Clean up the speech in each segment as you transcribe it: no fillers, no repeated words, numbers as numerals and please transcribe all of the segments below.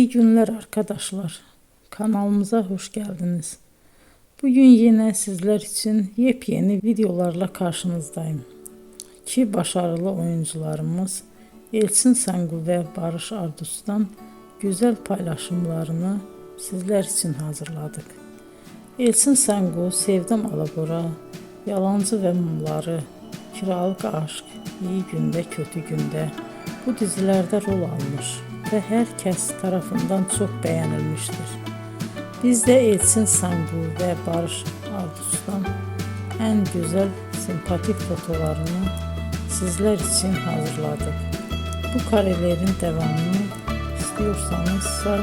İyi günler arkadaşlar. Kanalımıza hoş geldiniz. Bugün yine sizler için yepyeni videolarla karşınızdayım. İki başarılı oyuncularımız Elçin Sangu ve Barış Ardus'tan güzel paylaşımlarını sizler için hazırladık. Elçin Sangu, Sevdim Alabora, Yalancı ve Mumları, Kiralık Aşk, İyi Günde Kötü Günde bu dizilerde rol almış ve herkes tarafından çok beğenilmiştir. Biz de Elçin Sangu ve Barış Ardus'tan en güzel sempatik fotolarını sizler için hazırladık. Bu karelerin devamını istiyorsanızsa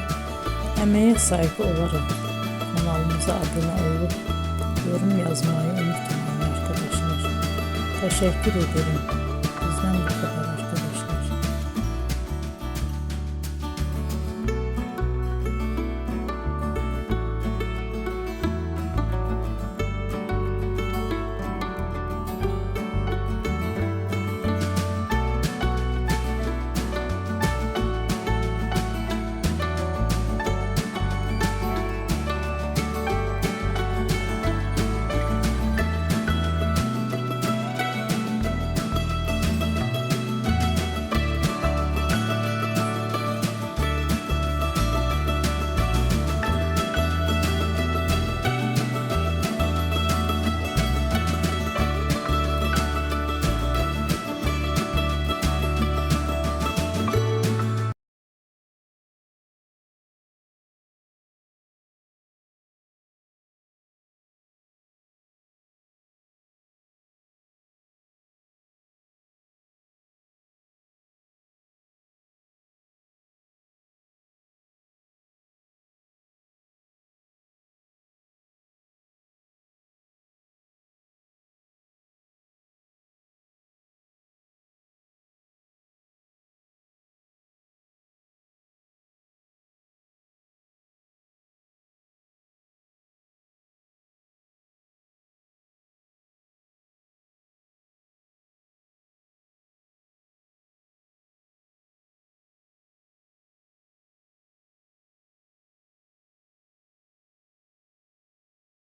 emeğe saygı olarak kanalımıza abone olup yorum yazmayı unutmayın arkadaşlar. Teşekkür ederim.